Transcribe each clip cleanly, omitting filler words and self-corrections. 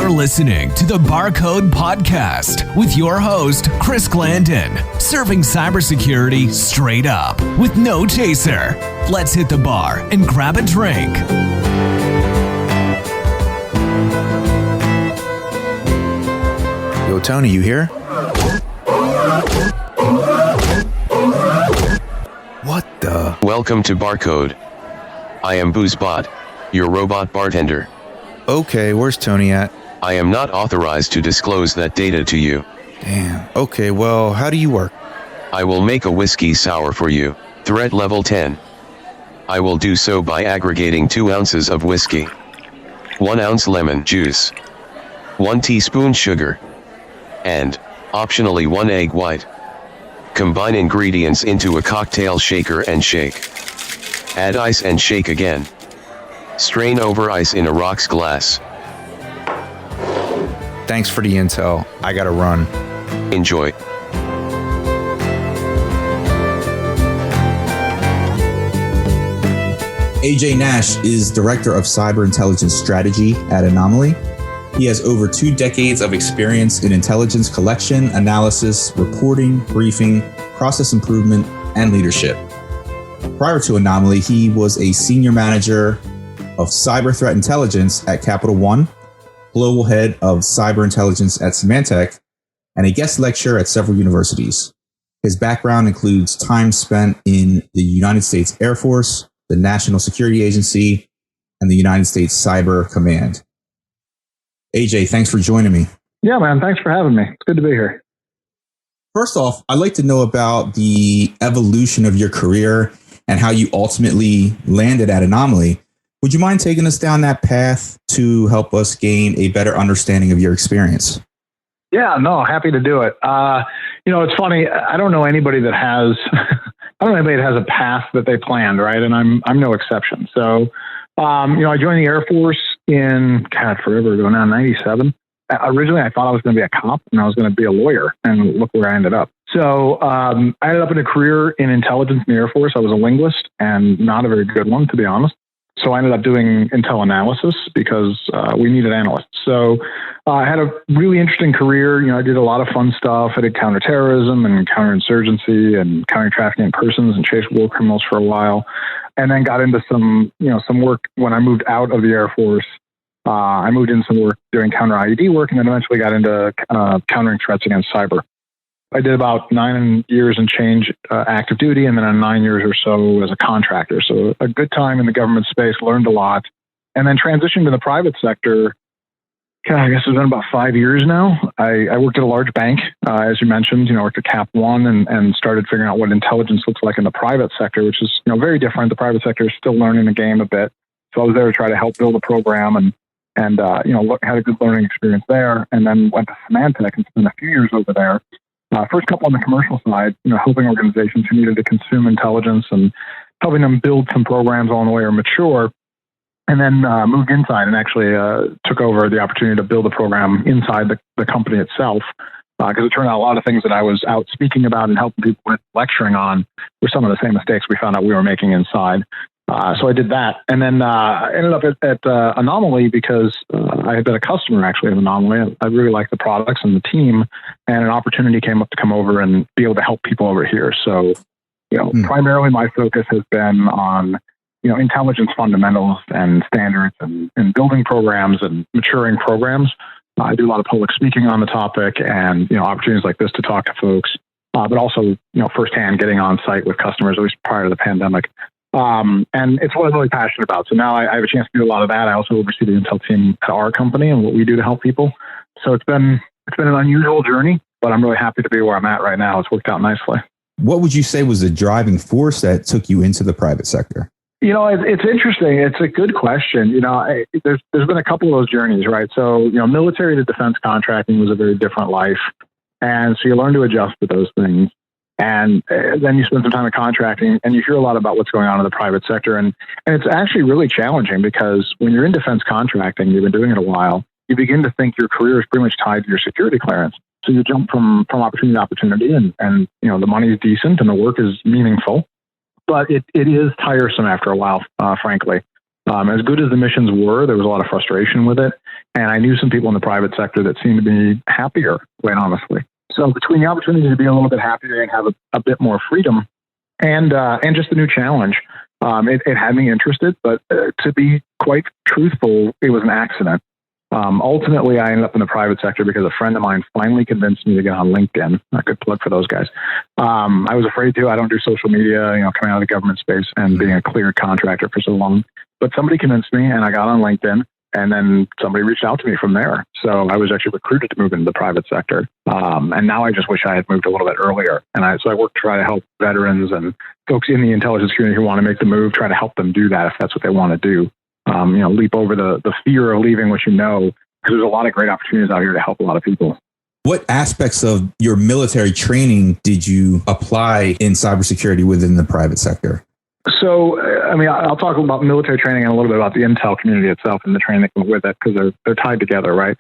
You're listening to the Barcode Podcast with your host, Chris Glandon, serving cybersecurity straight up with no chaser. Let's hit the bar and grab a drink. Yo, Tony, you here? What the? Welcome to Barcode. I am BoozeBOT, your robot bartender. Okay, where's Tony at? I am not authorized to disclose that data to you. Damn. Okay, well, how do you work? I will make a whiskey sour for you, threat level 10. I will do so by aggregating 2 ounces of whiskey, 1 ounce lemon juice, 1 teaspoon sugar, and, optionally, 1 egg white. Combine ingredients into a cocktail shaker and shake. Add ice and shake again. Strain over ice in a rocks glass. Thanks for the intel. I gotta run. Enjoy. AJ Nash is Director of Cyber Intelligence Strategy at Anomaly. He has over 2 decades of experience in intelligence collection, analysis, reporting, briefing, process improvement, and leadership. Prior to Anomaly, he was a senior manager of cyber threat intelligence at Capital One, global head of cyber intelligence at Symantec, and a guest lecturer at several universities. His background includes time spent in the United States Air Force, the National Security Agency, and the United States Cyber Command. AJ, thanks for joining me. Yeah, man. Thanks for having me. It's good to be here. First off, I'd like to know about the evolution of your career and how you ultimately landed at Anomaly. Would you mind taking us down that path to help us gain a better understanding of your experience? Yeah, no, happy to do it. It's funny. I don't know anybody that has, a path that they planned, right? And I'm no exception. So, I joined the Air Force in, forever ago now, 97. Originally, I thought I was going to be a cop and I was going to be a lawyer, and look where I ended up. So I ended up in a career in intelligence in the Air Force. I was a linguist, and not a very good one, to be honest. So I ended up doing intel analysis because we needed analysts. So I had a really interesting career. I did a lot of fun stuff. I did counterterrorism and counterinsurgency and countering trafficking in persons and chased war criminals for a while, and then got into some work when I moved out of the Air Force. I moved into some work doing counter IED work, and then eventually got into countering threats against cyber. I did about 9 years and change active duty, and then 9 years or so as a contractor. So a good time in the government space, learned a lot, and then transitioned to the private sector. I guess it's been about 5 years now. I worked at a large bank, as you mentioned. I worked at Cap One and started figuring out what intelligence looks like in the private sector, which is very different. The private sector is still learning the game a bit. So I was there to try to help build a program and had a good learning experience there, and then went to Symantec and spent a few years over there. First couple on the commercial side, helping organizations who needed to consume intelligence and helping them build some programs along the way or mature, and then moved inside and actually took over the opportunity to build a program inside the company itself, because it turned out a lot of things that I was out speaking about and helping people with, lecturing on, were some of the same mistakes we found out we were making inside. So I did that, and then ended up at Anomaly because I had been a customer actually of Anomaly. I really liked the products and the team, and an opportunity came up to come over and be able to help people over here. So, primarily my focus has been on, intelligence fundamentals and standards and building programs and maturing programs. I do a lot of public speaking on the topic and, opportunities like this to talk to folks, but also, firsthand getting on site with customers, at least prior to the pandemic. And it's what I'm really passionate about. So now I have a chance to do a lot of that. I also oversee the Intel team at our company and what we do to help people. So it's been an unusual journey, but I'm really happy to be where I'm at right now. It's worked out nicely. What would you say was the driving force that took you into the private sector? It's interesting. It's a good question. There's been a couple of those journeys, right? So, military to defense contracting was a very different life. And so you learn to adjust to those things. And then you spend some time in contracting and you hear a lot about what's going on in the private sector. And it's actually really challenging because when you're in defense contracting, you've been doing it a while, you begin to think your career is pretty much tied to your security clearance. So you jump from opportunity to opportunity and the money is decent and the work is meaningful, but it is tiresome after a while, frankly. As good as the missions were, there was a lot of frustration with it. And I knew some people in the private sector that seemed to be happier, quite honestly. So between the opportunity to be a little bit happier and have a bit more freedom and just the new challenge, it had me interested. But to be quite truthful, it was an accident. Ultimately, I ended up in the private sector because a friend of mine finally convinced me to get on LinkedIn. A good plug for those guys. I was afraid to. I don't do social media, coming out of the government space and being a cleared contractor for so long. But somebody convinced me, and I got on LinkedIn, and then somebody reached out to me from there. So I was actually recruited to move into the private sector. And now I just wish I had moved a little bit earlier. So I work to try to help veterans and folks in the intelligence community who want to make the move, try to help them do that if that's what they want to do. Leap over the fear of leaving what because there's a lot of great opportunities out here to help a lot of people. What aspects of your military training did you apply in cybersecurity within the private sector? So, I'll talk about military training and a little bit about the intel community itself and the training that comes with it because they're tied together, right?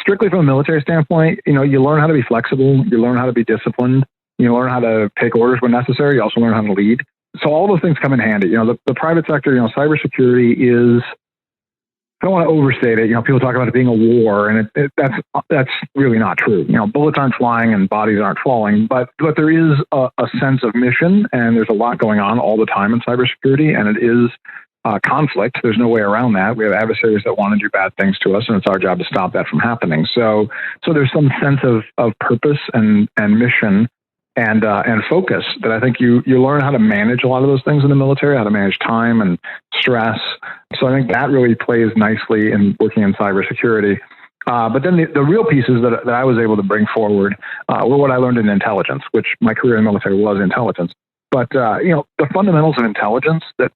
Strictly from a military standpoint, you learn how to be flexible, you learn how to be disciplined, you learn how to take orders when necessary, you also learn how to lead. So all those things come in handy. The private sector, cybersecurity is, I don't want to overstate it. People talk about it being a war, and that's really not true. Bullets aren't flying and bodies aren't falling, but there is a sense of mission, and there's a lot going on all the time in cybersecurity, and it is conflict. There's no way around that. We have adversaries that want to do bad things to us, and it's our job to stop that from happening. So there's some sense of purpose and mission and focus that I think you learn how to manage a lot of those things in the military, how to manage time and stress. So I think that really plays nicely in working in cybersecurity. But then the real pieces that I was able to bring forward were what I learned in intelligence, which my career in the military was intelligence. But, the fundamentals of intelligence that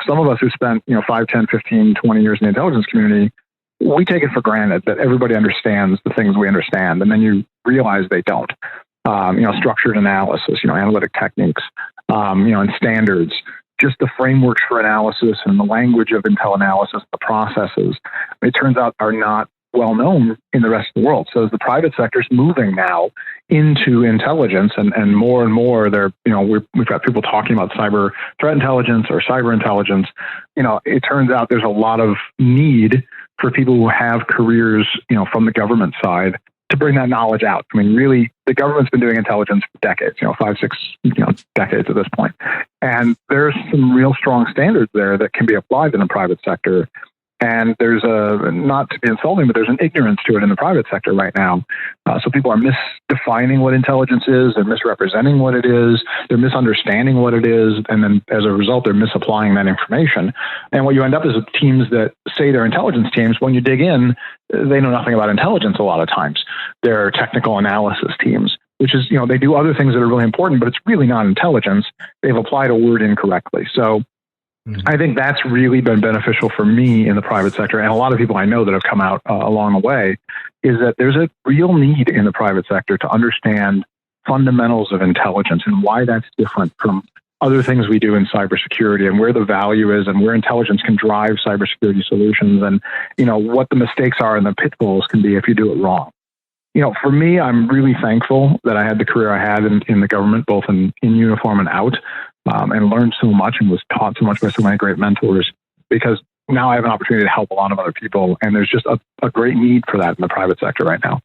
some of us who spent, 5, 10, 15, 20 years in the intelligence community, we take it for granted that everybody understands the things we understand. And then you realize they don't. Structured analysis, analytic techniques, and standards, just the frameworks for analysis and the language of intel analysis, the processes, it turns out are not well known in the rest of the world. So as the private sector is moving now into intelligence and more there, we've got people talking about cyber threat intelligence or cyber intelligence. It turns out there's a lot of need for people who have careers, from the government side to bring that knowledge out. Really, the government's been doing intelligence for decades, 5, 6, decades at this point. And there's some real strong standards there that can be applied in the private sector. And there's not to be insulting, but there's an ignorance to it in the private sector right now. So people are misdefining what intelligence is, they're misrepresenting what it is, they're misunderstanding what it is, and then as a result, they're misapplying that information. And what you end up is with teams that say they're intelligence teams, when you dig in, they know nothing about intelligence a lot of times. They're technical analysis teams, which is, they do other things that are really important, but it's really not intelligence. They've applied a word incorrectly. So I think that's really been beneficial for me in the private sector. And a lot of people I know that have come out along the way is that there's a real need in the private sector to understand fundamentals of intelligence and why that's different from other things we do in cybersecurity and where the value is and where intelligence can drive cybersecurity solutions and, what the mistakes are and the pitfalls can be if you do it wrong. For me, I'm really thankful that I had the career I had in the government, both in uniform and out. And learned so much and was taught so much by so many great mentors, because now I have an opportunity to help a lot of other people. And there's just a great need for that in the private sector right now.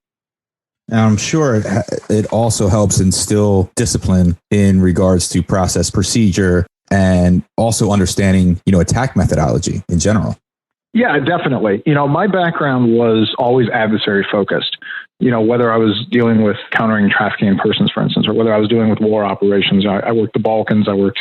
And I'm sure it also helps instill discipline in regards to process procedure and also understanding, attack methodology in general. Yeah, definitely. My background was always adversary focused. Whether I was dealing with countering trafficking in persons, for instance, or whether I was dealing with war operations. I worked the Balkans, I worked,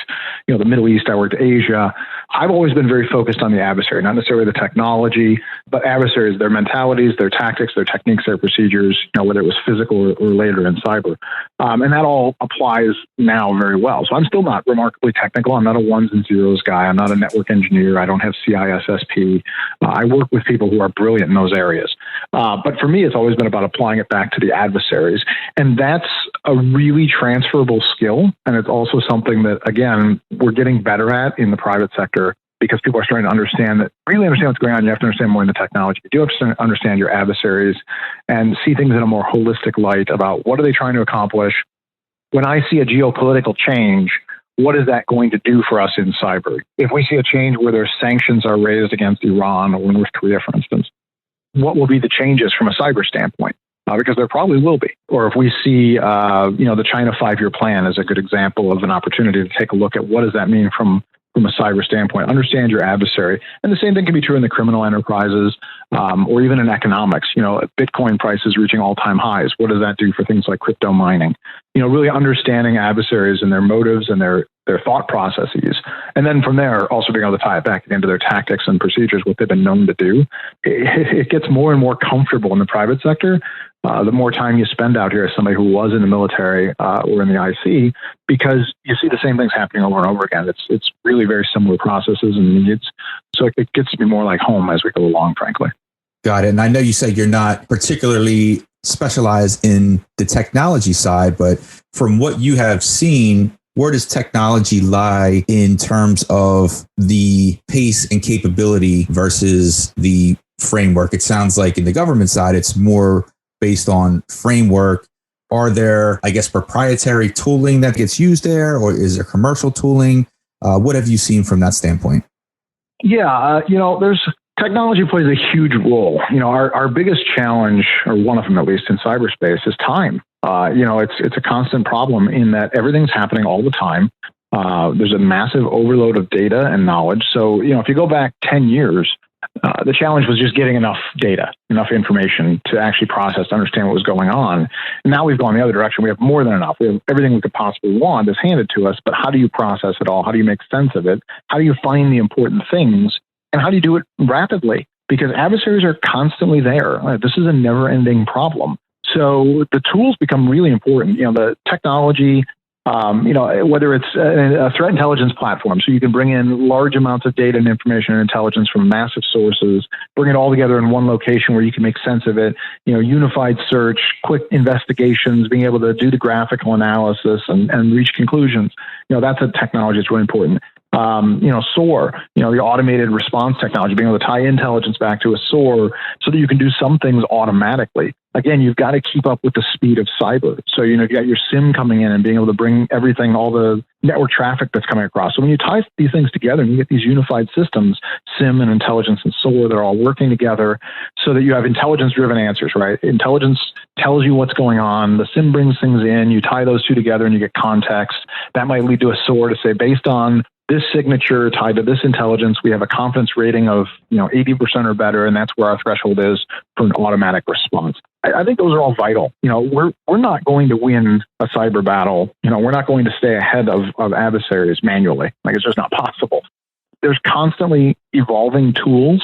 the Middle East, I worked Asia. I've always been very focused on the adversary, not necessarily the technology, but adversaries, their mentalities, their tactics, their techniques, their procedures, whether it was physical or later in cyber. And that all applies now very well. So I'm still not remarkably technical. I'm not a ones and zeros guy. I'm not a network engineer. I don't have CISSP. I work with people who are brilliant in those areas. But for me, it's always been about applying it back to the adversaries. And that's a really transferable skill. And it's also something that, again, we're getting better at in the private sector because people are starting to really understand what's going on. You have to understand more in the technology. You do have to understand your adversaries and see things in a more holistic light about what are they trying to accomplish. When I see a geopolitical change, what is that going to do for us in cyber? If we see a change where their sanctions are raised against Iran or North Korea, for instance, what will be the changes from a cyber standpoint? Because there probably will be. Or if we see, the China 5-year plan is a good example of an opportunity to take a look at what does that mean from a cyber standpoint. Understand your adversary. And the same thing can be true in the criminal enterprises or even in economics. Bitcoin prices reaching all-time highs. What does that do for things like crypto mining? Really understanding adversaries and their motives and their thought processes. And then from there, also being able to tie it back into their tactics and procedures, what they've been known to do. It gets more and more comfortable in the private sector. The more time you spend out here as somebody who was in the military or in the IC, because you see the same things happening over and over again. It's really very similar processes and needs. So it gets to be more like home as we go along, frankly. Got it. And I know you said you're not particularly specialized in the technology side, but from what you have seen, where does technology lie in terms of the pace and capability versus the framework? It sounds like in the government side, it's more based on framework. Are there, proprietary tooling that gets used there, or is there commercial tooling? What have you seen from that standpoint? Yeah, there's technology plays a huge role. Our biggest challenge, or one of them at least in cyberspace, is time. It's a constant problem in that everything's happening all the time. There's a massive overload of data and knowledge. So, if you go back 10 years, the challenge was just getting enough data, enough information to actually process, to understand what was going on. And now we've gone the other direction. We have more than enough. We have everything we could possibly want is handed to us, but how do you process it all? How do you make sense of it? How do you find the important things? And how do you do it rapidly? Because adversaries are constantly there. This is a never-ending problem. So the tools become really important. The technology, whether it's a threat intelligence platform, so you can bring in large amounts of data and information and intelligence from massive sources, bring it all together in one location where you can make sense of it, unified search, quick investigations, being able to do the graphical analysis and reach conclusions. That's a technology that's really important. SOAR, the automated response technology, being able to tie intelligence back to a SOAR so that you can do some things automatically. Again, you've got to keep up with the speed of cyber. So, you've got your SIM coming in and being able to bring everything, all the network traffic that's coming across. So when you tie these things together and you get these unified systems, SIM and intelligence and SOAR, they're all working together so that you have intelligence-driven answers, right? Intelligence tells you what's going on. The SIM brings things in. You tie those two together and you get context. That might lead to a SOAR to say, based on this signature tied to this intelligence, we have a confidence rating of 80% or better, and that's where our threshold is for an automatic response. I think those are all vital. We're not going to win a cyber battle. We're not going to stay ahead of adversaries manually. It's just not possible. There's constantly evolving tools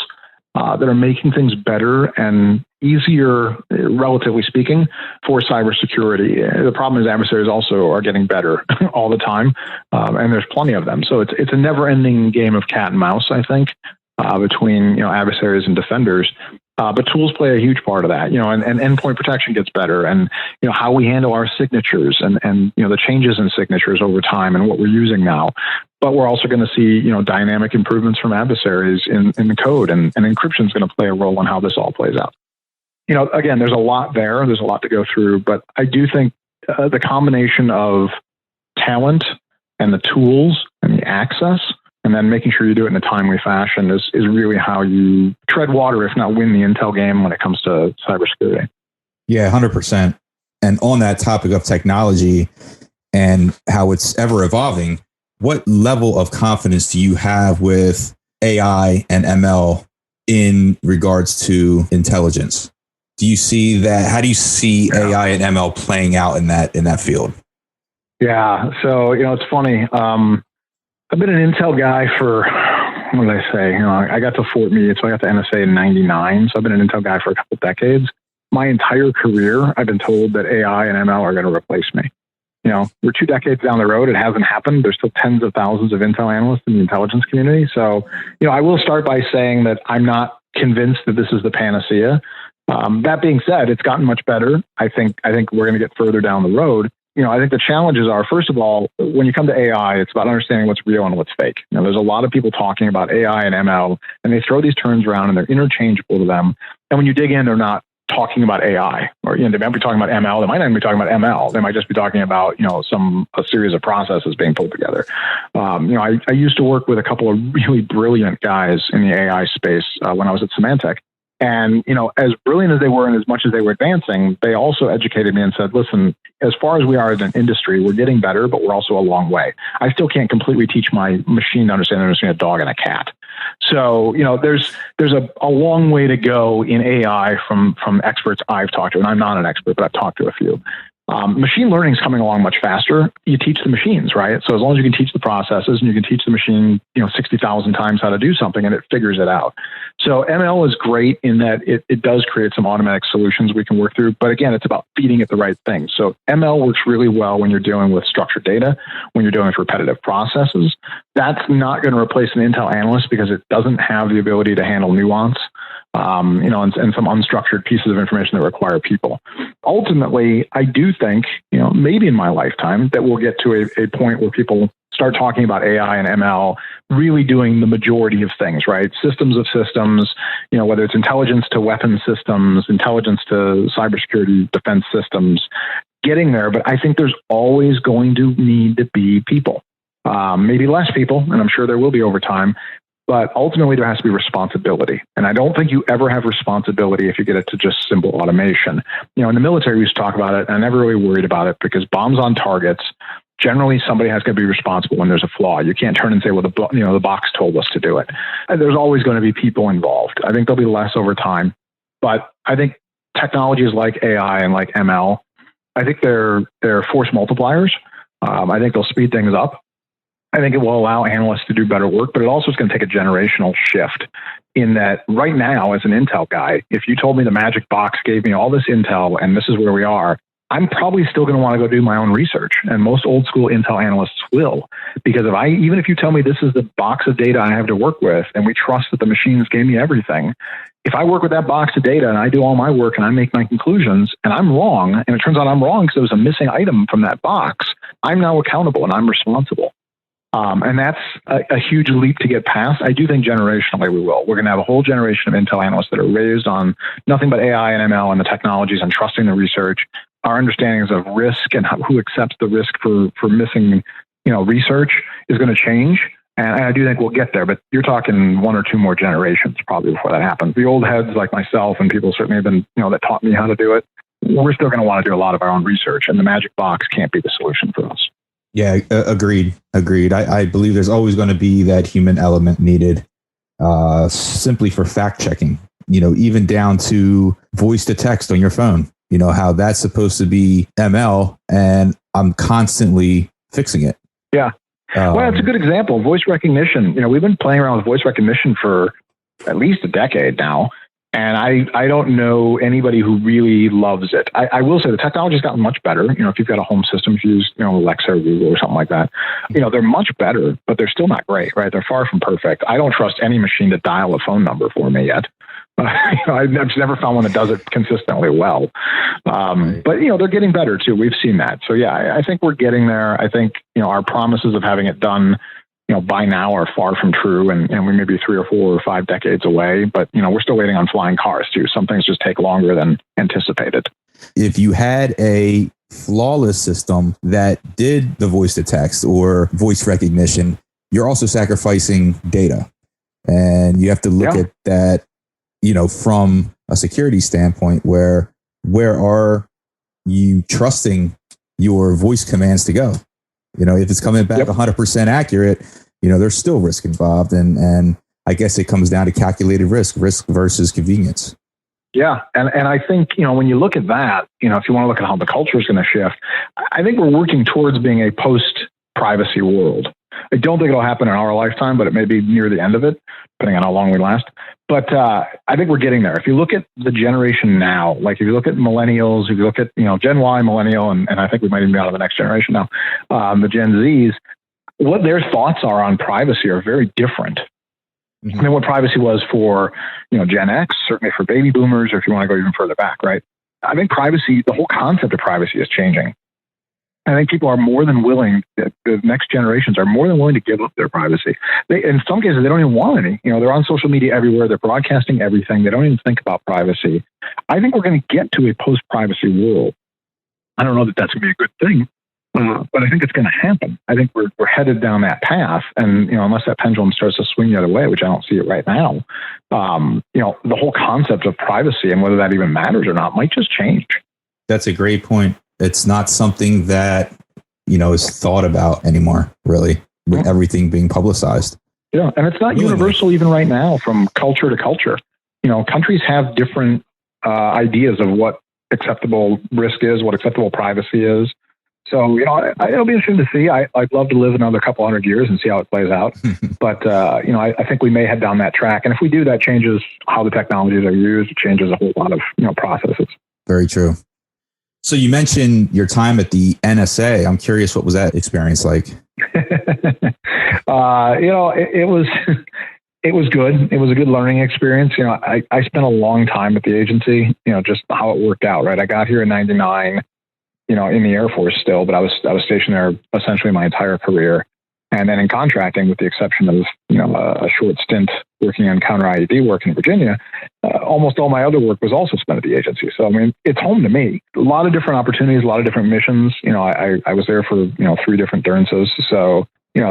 that are making things better and easier, relatively speaking, for cybersecurity. The problem is adversaries also are getting better all the time, and there's plenty of them. So it's a never-ending game of cat and mouse, I think, between adversaries and defenders. But tools play a huge part of that, and endpoint protection gets better, and how we handle our signatures and the changes in signatures over time and what we're using now. But we're also going to see dynamic improvements from adversaries in the code, and encryption is going to play a role in how this all plays out. Again, there's a lot there. There's a lot to go through, but I do think the combination of talent and the tools and the access, and then making sure you do it in a timely fashion is really how you tread water, if not win the intel game when it comes to cybersecurity. Yeah, 100%. And on that topic of technology and how it's ever evolving, what level of confidence do you have with AI and ML in regards to intelligence? Do you see that? How do you see AI and ML playing out in that field? Yeah. So, it's funny. I've been an intel guy for, what did I say? I got to Fort Meade, so I got to NSA in 99. So I've been an intel guy for a couple of decades. My entire career, I've been told that AI and ML are going to replace me. We're 2 decades down the road. It hasn't happened. There's still tens of thousands of intel analysts in the intelligence community. So, I will start by saying that I'm not convinced that this is the panacea. That being said, it's gotten much better. I think we're going to get further down the road. I think the challenges are, first of all, when you come to AI, it's about understanding what's real and what's fake. There's a lot of people talking about AI and ML, and they throw these terms around and they're interchangeable to them. And when you dig in, they're not talking about AI, or they might be talking about ML. They might not even be talking about ML. They might just be talking about a series of processes being pulled together. I used to work with a couple of really brilliant guys in the AI space when I was at Symantec. And, as brilliant as they were and as much as they were advancing, they also educated me and said, listen, as far as we are as an industry, we're getting better, but we're also a long way. I still can't completely teach my machine to understand a dog and a cat. So, there's a long way to go in AI from experts I've talked to, and I'm not an expert, but I've talked to a few. Machine learning is coming along much faster. You teach the machines, right? So as long as you can teach the processes and you can teach the machine, 60,000 times how to do something and it figures it out. So ML is great in that it does create some automatic solutions we can work through. But again, it's about feeding it the right things. So ML works really well when you're dealing with structured data, when you're dealing with repetitive processes. That's not going to replace an Intel analyst because it doesn't have the ability to handle nuance. And some unstructured pieces of information that require people. Ultimately, I do think, maybe in my lifetime, that we'll get to a point where people start talking about AI and ML really doing the majority of things, right? Systems of systems, whether it's intelligence to weapon systems, intelligence to cybersecurity defense systems, getting there. But I think there's always going to need to be people, maybe less people, and I'm sure there will be over time. But ultimately, there has to be responsibility. And I don't think you ever have responsibility if you get it to just simple automation. In the military, we used to talk about it, and I never really worried about it because bombs on targets, generally somebody has to be responsible when there's a flaw. You can't turn and say, well, the box told us to do it. And there's always going to be people involved. I think there'll be less over time. But I think technologies like AI and like ML, I think they're force multipliers. I think they'll speed things up. I think it will allow analysts to do better work, but it also is going to take a generational shift in that right now, as an Intel guy, if you told me the magic box gave me all this Intel and this is where we are, I'm probably still going to want to go do my own research. And most old school Intel analysts will, because even if you tell me this is the box of data I have to work with and we trust that the machines gave me everything, if I work with that box of data and I do all my work and I make my conclusions and I'm wrong, and it turns out I'm wrong because there was a missing item from that box, I'm now accountable and I'm responsible. And that's a huge leap to get past. I do think generationally we will. We're going to have a whole generation of Intel analysts that are raised on nothing but AI and ML and the technologies and trusting the research. Our understandings of risk and who accepts the risk for missing, research is going to change. And I do think we'll get there, but you're talking one or two more generations probably before that happens. The old heads like myself and people certainly have been, that taught me how to do it. We're still going to want to do a lot of our own research, and the magic box can't be the solution for us. Yeah, agreed. I believe there's always going to be that human element needed simply for fact checking, even down to voice to text on your phone, how that's supposed to be ML and I'm constantly fixing it. Yeah. Well, it's a good example. Voice recognition. We've been playing around with voice recognition for at least a decade now. And I don't know anybody who really loves it. I will say the technology's gotten much better. If you've got a home system, if you use, Alexa or Google or something like that, they're much better, but they're still not great, right? They're far from perfect. I don't trust any machine to dial a phone number for me yet. I've never found one that does it consistently well. But, they're getting better too. We've seen that. So yeah, I think we're getting there. I think, our promises of having it done by now are far from true, and we may be 3 or 4 or 5 decades away, but, we're still waiting on flying cars too. Some things just take longer than anticipated. If you had a flawless system that did the voice to text or voice recognition, you're also sacrificing data. And you have to look at that, from a security standpoint, where are you trusting your voice commands to go? If it's coming back 100% accurate, there's still risk involved. And I guess it comes down to calculated risk versus convenience. Yeah. And I think, when you look at that, if you want to look at how the culture is going to shift, I think we're working towards being a post-privacy world. I don't think it'll happen in our lifetime, but it may be near the end of it, depending on how long we last. But I think we're getting there. If you look at the generation now, like if you look at millennials, if you look at Gen Y, millennial, and I think we might even be out of the next generation now, the Gen Zs, what their thoughts are on privacy are very different than what privacy was for Gen X, certainly for baby boomers, or if you want to go even further back, right? I think privacy, the whole concept of privacy is changing. I think people are more than willing, the next generations are more than willing to give up their privacy. In some cases, they don't even want any. They're on social media everywhere. They're broadcasting everything. They don't even think about privacy. I think we're going to get to a post-privacy world. I don't know that that's going to be a good thing, but I think it's going to happen. I think we're headed down that path. And, unless that pendulum starts to swing the other way, which I don't see it right now, the whole concept of privacy and whether that even matters or not might just change. That's a great point. It's not something that, is thought about anymore, really, with everything being publicized. Yeah. And it's not universal even right now from culture to culture. Countries have different ideas of what acceptable risk is, what acceptable privacy is. So, it'll be interesting to see. I'd love to live another couple hundred years and see how it plays out. But, I think we may head down that track. And if we do, that changes how the technologies are used. It changes a whole lot of, processes. Very true. So you mentioned your time at the NSA. I'm curious, what was that experience like? It was it was good. It was a good learning experience. I spent a long time at the agency. Just how it worked out. Right, I got here in '99. In the Air Force still, but I was stationed there essentially my entire career. And then in contracting, with the exception of a short stint working on counter IED work in Virginia, almost all my other work was also spent at the agency. So it's home to me. A lot of different opportunities, a lot of different missions. I was there for 3 different DERNSs, so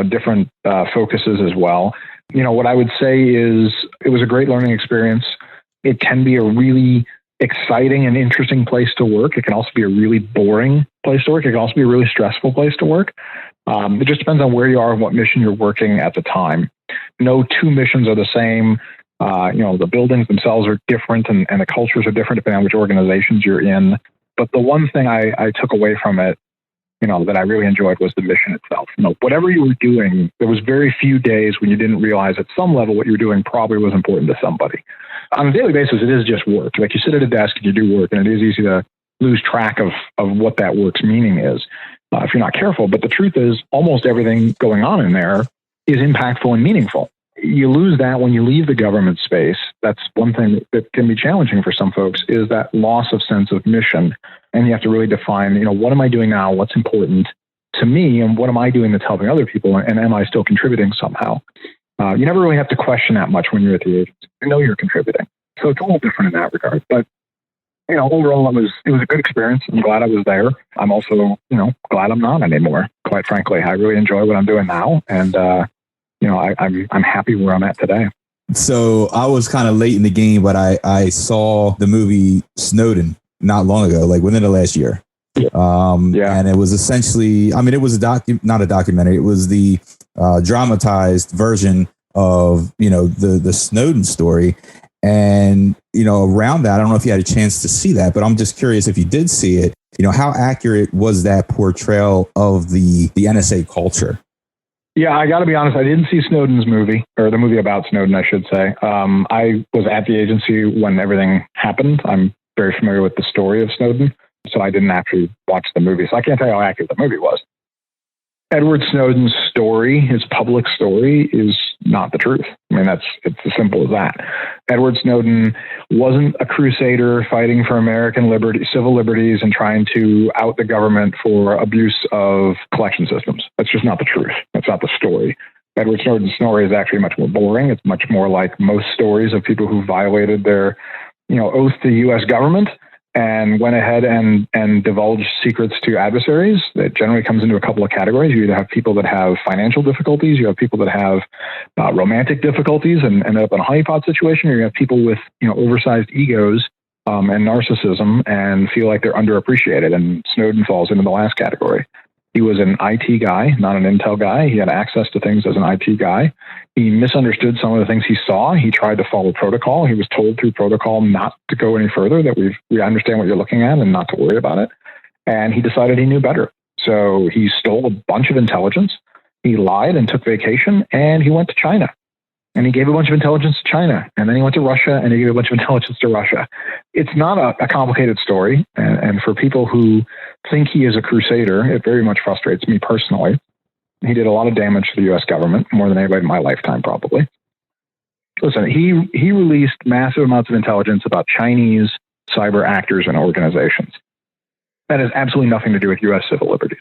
different focuses as well. What I would say is it was a great learning experience. It can be a really exciting and interesting place to work. It can also be a really boring place to work. It can also be a really stressful place to work. It just depends on where you are and what mission you're working at the time. No 2 missions are the same. The buildings themselves are different and the cultures are different depending on which organizations you're in. But the one thing I took away from it, that I really enjoyed was the mission itself. Whatever you were doing, there was very few days when you didn't realize at some level what you were doing probably was important to somebody. On a daily basis, it is just work. Like you sit at a desk and you do work, and it is easy to lose track of what that work's meaning is if you're not careful. But the truth is, almost everything going on in there is impactful and meaningful. You lose that when you leave the government space. That's one thing that can be challenging for some folks, is that loss of sense of mission. And you have to really define, what am I doing now? What's important to me? And what am I doing that's helping other people? And am I still contributing somehow? You never really have to question that much when you're at the agency. You know you're contributing. So it's a little different in that regard. But, overall, it was a good experience. I'm glad I was there. I'm also, glad I'm not anymore, quite frankly. I really enjoy what I'm doing now. And, I'm happy where I'm at today. So I was kind of late in the game, but I saw the movie Snowden not long ago, like within the last year. And it was essentially, it was not a documentary. It was the dramatized version of, the Snowden story. And, around that, I don't know if you had a chance to see that, but I'm just curious if you did see it, how accurate was that portrayal of the NSA culture? Yeah, I got to be honest. I didn't see Snowden's movie, or the movie about Snowden, I should say. I was at the agency when everything happened. I'm very familiar with the story of Snowden, so I didn't actually watch the movie. So I can't tell you how accurate the movie was. Edward Snowden's story, his public story, is not the truth. It's as simple as that. Edward Snowden wasn't a crusader fighting for American liberty, civil liberties, and trying to out the government for abuse of collection systems. That's just not the truth. That's not the story. Edward Snowden's story is actually much more boring. It's much more like most stories of people who violated their, oath to the U.S. government and went ahead and divulged secrets to adversaries. That generally comes into a couple of categories. You either have people that have financial difficulties, you have people that have romantic difficulties and end up in a honeypot situation, or you have people with oversized egos and narcissism and feel like they're underappreciated. And Snowden falls into the last category. He was an IT guy, not an Intel guy. He had access to things as an IT guy. He misunderstood some of the things he saw. He tried to follow protocol. He was told through protocol not to go any further, that we understand what you're looking at and not to worry about it. And he decided he knew better. So he stole a bunch of intelligence. He lied and took vacation, and he went to China. And he gave a bunch of intelligence to China. And then he went to Russia, and he gave a bunch of intelligence to Russia. It's not a complicated story. And for people who think he is a crusader, it very much frustrates me personally. He did a lot of damage to the U.S. government, more than anybody in my lifetime, probably. Listen, he released massive amounts of intelligence about Chinese cyber actors and organizations. That has absolutely nothing to do with U.S. civil liberties.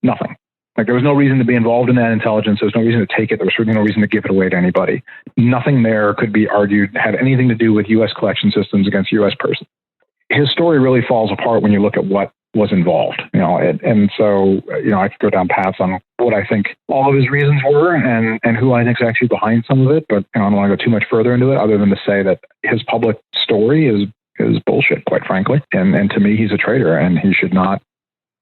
Nothing. Like there was no reason to be involved in that intelligence. There was no reason to take it. There was certainly no reason to give it away to anybody. Nothing there could be argued had anything to do with U.S. collection systems against U.S. persons. His story really falls apart when you look at what was involved, and so, I could go down paths on what I think all of his reasons were and who I think is actually behind some of it, but I don't want to go too much further into it other than to say that his public story is bullshit, quite frankly. And to me, he's a traitor, and he should not.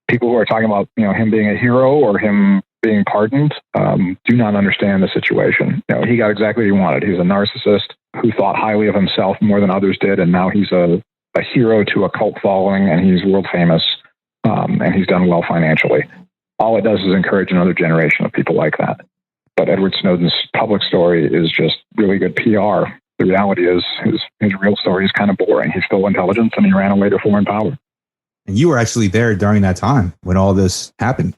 People who are talking about, him being a hero or him being pardoned, do not understand the situation. He got exactly what he wanted. He's a narcissist who thought highly of himself more than others did, and now he's a hero to a cult following, and he's world famous, and he's done well financially. All it does is encourage another generation of people like that. But Edward Snowden's public story is just really good PR. The reality is his real story is kind of boring. He stole intelligence and he ran away to foreign power. And you were actually there during that time when all this happened.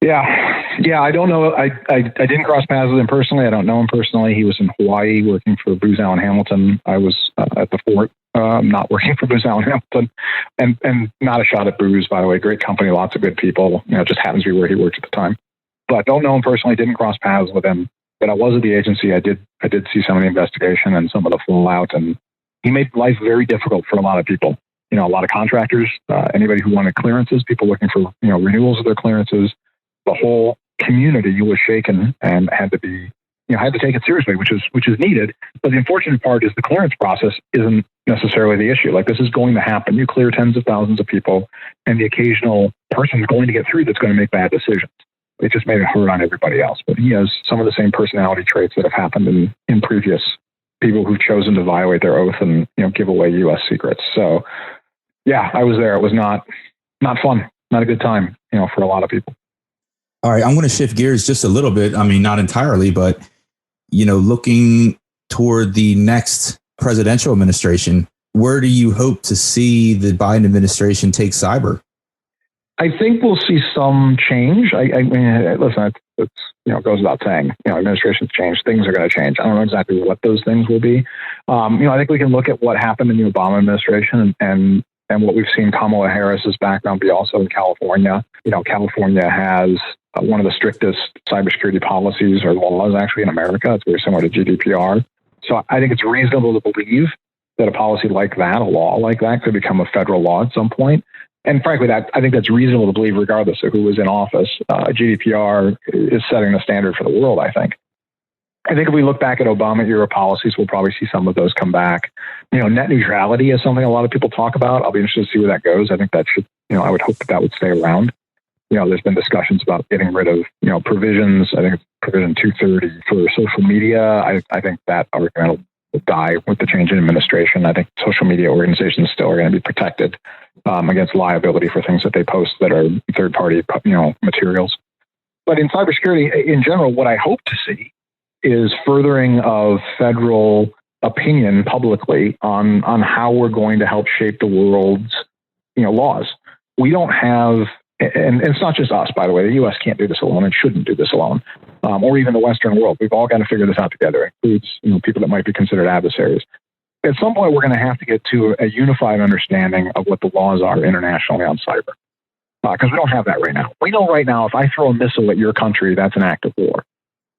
Yeah, I don't know. I didn't cross paths with him personally. I don't know him personally. He was in Hawaii working for Booz Allen Hamilton. I was at the fort, not working for Booz Allen Hamilton. And not a shot at Booz, by the way. Great company, lots of good people. It just happens to be where he worked at the time. But don't know him personally, didn't cross paths with him. But I was at the agency. I did see some of the investigation and some of the fallout. And he made life very difficult for a lot of people. A lot of contractors, anybody who wanted clearances, people looking for, renewals of their clearances. The whole community was shaken and had to be, had to take it seriously, which is needed. But the unfortunate part is the clearance process isn't necessarily the issue. Like, this is going to happen. You clear tens of thousands of people, and the occasional person is going to get through that's going to make bad decisions. It just made it hard on everybody else. But he has some of the same personality traits that have happened in previous people who've chosen to violate their oath and, give away U.S. secrets. So, yeah, I was there. It was not fun, not a good time, for a lot of people. All right, I'm going to shift gears just a little bit. I mean, not entirely, but, looking toward the next presidential administration, where do you hope to see the Biden administration take cyber? I think we'll see some change. I mean, listen, it's goes without saying, administrations change, things are going to change. I don't know exactly what those things will be. I think we can look at what happened in the Obama administration and what we've seen Kamala Harris's background be also in California. California has one of the strictest cybersecurity policies or laws actually in America. It's very similar to GDPR. So I think it's reasonable to believe that a policy like that, a law like that, could become a federal law at some point. And frankly, I think that's reasonable to believe regardless of who was in office. GDPR is setting the standard for the world, I think. I think if we look back at Obama-era policies, we'll probably see some of those come back. Net neutrality is something a lot of people talk about. I'll be interested to see where that goes. I think that should, I would hope that would stay around. There's been discussions about getting rid of, provisions. I think it's provision 230 for social media. I think that argument will die with the change in administration. I think social media organizations still are going to be protected against liability for things that they post that are third-party, materials. But in cybersecurity, in general, what I hope to see is furthering of federal opinion publicly on how we're going to help shape the world's, laws. We don't have, and it's not just us, by the way. The U.S. can't do this alone and shouldn't do this alone, or even the Western world. We've all got to figure this out together. It includes, people that might be considered adversaries. At some point, we're going to have to get to a unified understanding of what the laws are internationally on cyber, because we don't have that right now. We know right now, if I throw a missile at your country, that's an act of war.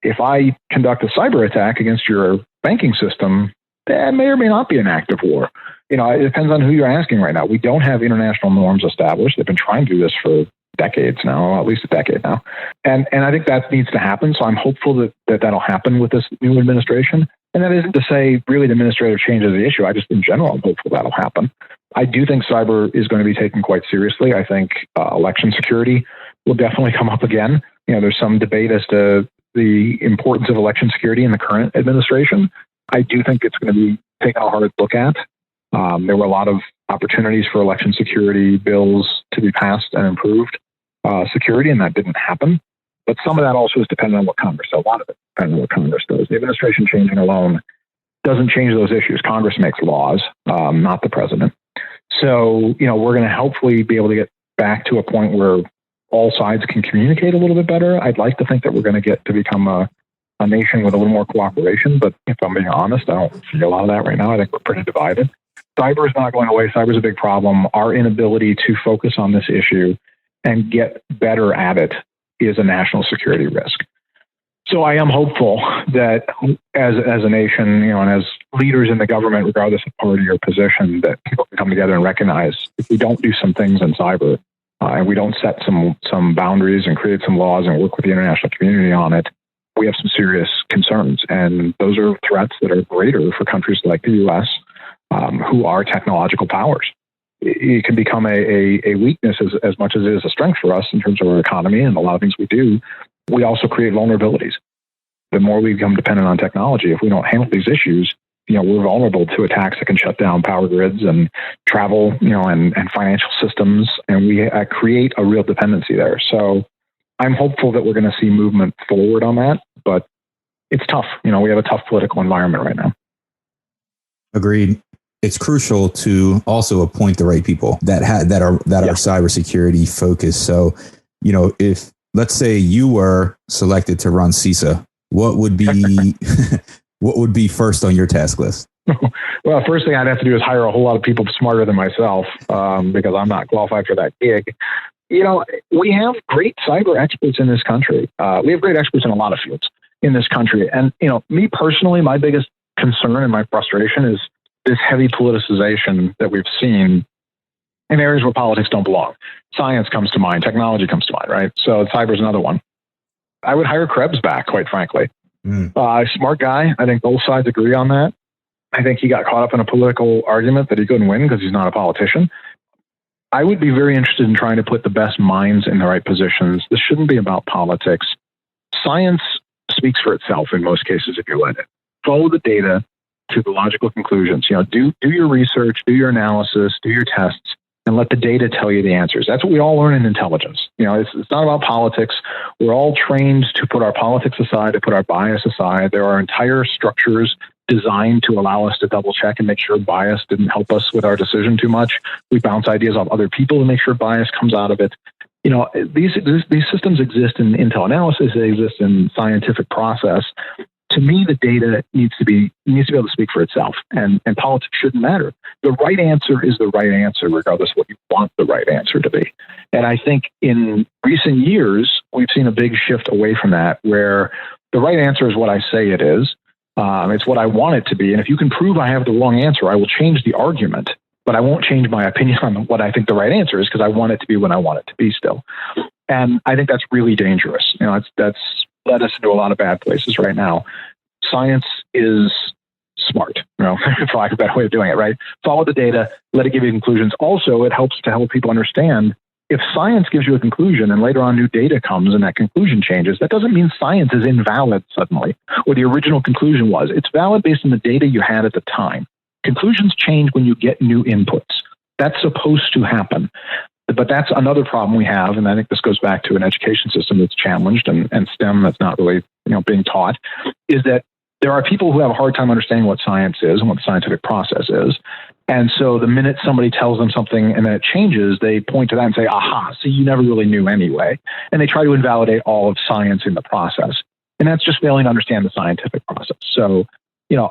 If I conduct a cyber attack against your banking system, that may or may not be an act of war. It depends on who you're asking right now. We don't have international norms established. They've been trying to do this for decades now, at least a decade now. And I think that needs to happen. So I'm hopeful that that'll happen with this new administration. And that isn't to say really the administrative change is the issue. I just, in general, I'm hopeful that'll happen. I do think cyber is going to be taken quite seriously. I think election security will definitely come up again. There's some debate as to the importance of election security in the current administration. I do think it's going to be taken a hard look at. There were a lot of opportunities for election security bills to be passed and improved security, and that didn't happen. But some of that also is dependent on what Congress does. A lot of it depends on what Congress does. The administration changing alone doesn't change those issues. Congress makes laws, not the president. So, we're going to hopefully be able to get back to a point where all sides can communicate a little bit better. I'd like to think that we're going to get to become a nation with a little more cooperation. But if I'm being honest, I don't see a lot of that right now. I think we're pretty divided. Cyber is not going away. Cyber is a big problem. Our inability to focus on this issue and get better at it is a national security risk. So I am hopeful that as a nation, and as leaders in the government, regardless of party or position, that people can come together and recognize if we don't do some things in cyber and we don't set some boundaries and create some laws and work with the international community on it, we have some serious concerns. And those are threats that are greater for countries like the U.S., who are technological powers. It can become a weakness as much as it is a strength for us in terms of our economy and a lot of things we do. We also create vulnerabilities. The more we become dependent on technology, if we don't handle these issues, we're vulnerable to attacks that can shut down power grids and travel, and financial systems, and we create a real dependency there. So I'm hopeful that we're going to see movement forward on that, but it's tough. We have a tough political environment right now. Agreed. It's crucial to also appoint the right people that are cybersecurity focused. So, if let's say you were selected to run CISA, what would be first on your task list? Well, first thing I'd have to do is hire a whole lot of people smarter than myself, because I'm not qualified for that gig. We have great cyber experts in this country. We have great experts in a lot of fields in this country. And, me personally, my biggest concern and my frustration is this heavy politicization that we've seen in areas where politics don't belong. Science comes to mind, technology comes to mind, right? So cyber is another one. I would hire Krebs back, quite frankly. Smart guy. I think both sides agree on that. I think he got caught up in a political argument that he couldn't win because he's not a politician. I would be very interested in trying to put the best minds in the right positions. This shouldn't be about politics. Science speaks for itself in most cases if you let it. Follow the data to the logical conclusions. Do your research, do your analysis, do your tests, and let the data tell you the answers. That's what we all learn in intelligence. It's not about politics. We're all trained to put our politics aside, to put our bias aside. There are entire structures designed to allow us to double check and make sure bias didn't help us with our decision too much. We bounce ideas off other people to make sure bias comes out of it. These systems exist in intel analysis. They exist in scientific process. To me, the data needs to be able to speak for itself, and politics shouldn't matter. The right answer is the right answer, regardless of what you want the right answer to be. And I think in recent years, we've seen a big shift away from that, where the right answer is what I say it is. It's what I want it to be. And if you can prove I have the wrong answer, I will change the argument, but I won't change my opinion on what I think the right answer is, because I want it to be what I want it to be still. And I think that's really dangerous. That's led us into a lot of bad places right now. Science is smart, for lack of a better way of doing it, right? Follow the data, let it give you conclusions. Also, it helps to help people understand if science gives you a conclusion and later on new data comes and that conclusion changes, that doesn't mean science is invalid suddenly, or the original conclusion was. It's valid based on the data you had at the time. Conclusions change when you get new inputs. That's supposed to happen. But that's another problem we have, and I think this goes back to an education system that's challenged and STEM that's not really being taught, is that there are people who have a hard time understanding what science is and what the scientific process is. And so the minute somebody tells them something and then it changes, they point to that and say, aha, so you never really knew anyway. And they try to invalidate all of science in the process. And that's just failing to understand the scientific process. So,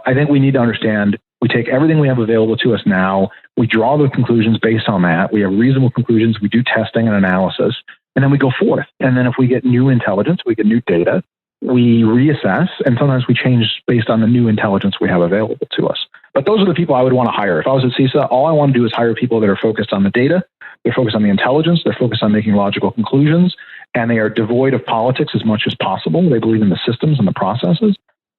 I think we need to understand, we take everything we have available to us now, we draw the conclusions based on that, we have reasonable conclusions, we do testing and analysis, and then we go forth. And then if we get new intelligence, we get new data, we reassess, and sometimes we change based on the new intelligence we have available to us. But those are the people I would want to hire. If I was at CISA, all I want to do is hire people that are focused on the data, they're focused on the intelligence, they're focused on making logical conclusions, and they are devoid of politics as much as possible. They believe in the systems and the processes.